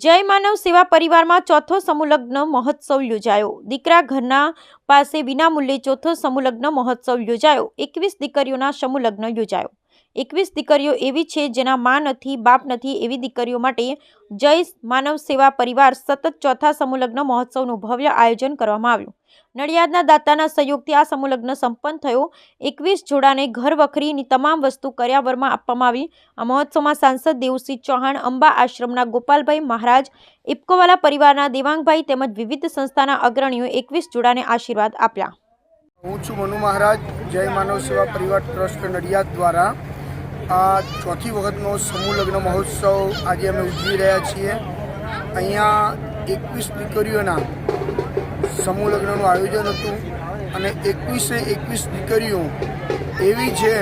જય માનવ સેવા પરિવારમાં ચોથો સમૂહલગ્ન મહોત્સવ યોજાયો। દીકરા ઘરના પાસે વિનામૂલ્યે ચોથો સમૂહલગ્ન મહોત્સવ યોજાયો। 21 દીકરીઓના સમૂહલગ્ન યોજાયો। 21 દીકરીઓ એવી છે જેના માં નથી, બાપ નથી, એવી દીકરીઓ માટે જય માનવ સેવા પરિવાર સતત ચોથા સમૂહલગ્ન મહોત્સવનું ભવ્ય આયોજન કરવામાં આવ્યું। નડિયાદના દાતાના સહયોગથી આ સમૂહલગ્ન સંપન્ન થયો। 21 જોડાને ઘર વખરીની તમામ વસ્તુ કર્યાવરમાં આપવામાં આવી। આ મહોત્સવમાં સાંસદ દેવુસિંહ ચૌહાણ, અંબા આશ્રમના ગોપાલભાઈ મહારાજ, ઇફકોવાલા પરિવારના દેવાંગભાઈ તેમજ વિવિધ સંસ્થાના અગ્રણીઓએ 21 જોડાને આશીર્વાદ આપ્યા। હું છું મનુ મહારાજ, જય માનવ સેવા પરિવાર ટ્રસ્ટ નડિયાદ દ્વારા આ ચોથી વખતનો સમૂહલગ્ન મહોત્સવ આજે અમે ઉજવી રહ્યા છીએ। અહીંયા 21 દીકરીઓના સમૂહલગ્નનું આયોજન હતું અને 21 દીકરીઓ એવી છે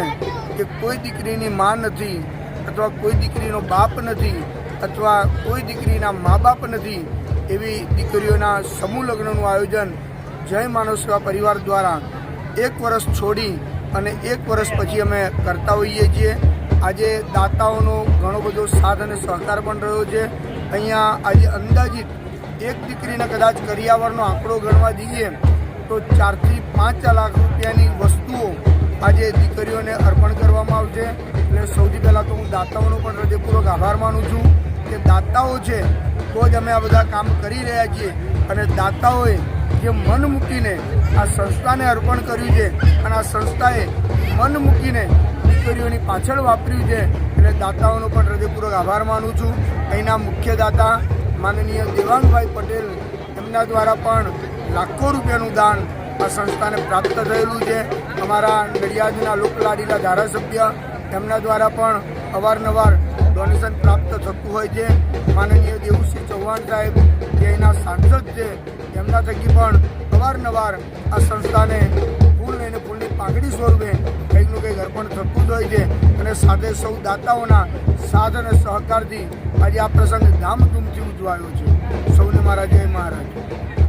કે કોઈ દીકરીની માં નથી અથવા કોઈ દીકરીનો બાપ નથી અથવા કોઈ દીકરીના મા બાપ નથી, એવી દીકરીઓના સમૂહલગ્નનું આયોજન જય માનવ સેવા પરિવાર દ્વારા 1 વર્ષ છોડી અને 1 વર્ષ પછી અમે કરતા હોઈએ છીએ। આજે દાતાઓનો ઘણો બધો સાથ અને સહકાર પણ રહ્યો છે। અહીંયા આજે અંદાજિત એક દીકરીને કદાચ કરિયાવરનો આંકડો ગણવા દઈએ તો 4 થી 5 લાખ રૂપિયાની વસ્તુઓ આજે દીકરીઓને અર્પણ કરવામાં આવશે। એટલે સૌથી પહેલાં તો હું દાતાઓનો પણ હૃદયપૂર્વક આભાર માનું છું કે દાતાઓ છે તો જ અમે આ બધા કામ કરી રહ્યા છીએ અને દાતાઓએ જે મન મૂકીને આ સંસ્થાને અર્પણ કર્યું છે અને આ સંસ્થાએ મન મૂકીને દીકરીઓની પાછળ વાપર્યું છે, એટલે દાતાઓનો પણ હૃદયપૂર્વક આભાર માનું છું। અહીંના મુખ્ય દાતા માનનીય દેવાંગભાઈ પટેલ, એમના દ્વારા પણ લાખો રૂપિયાનું દાન આ સંસ્થાને પ્રાપ્ત થયેલું છે। અમારા નડિયાદના લોકલાડીલા ધારાસભ્ય, એમના દ્વારા પણ અવારનવાર ડોનેશન પ્રાપ્ત થતું હોય છે। માનનીય દેવુસિંહ ચૌહાણ સાહેબ જે એના સાંસદ છે, એમના થકી પણ અવારનવાર આ સંસ્થાને ફૂલ લઈને ફૂલની પાંખડી સ્વરૂપે કંઈકનું કંઈક અર્પણ થતું જ હોય છે અને સાથે સૌ દાતાઓના સાથ અને સહકારથી આજે આ પ્રસંગ ધામધૂમથી ઉજવાયો છે। સૌને મારા જય મહારાજ।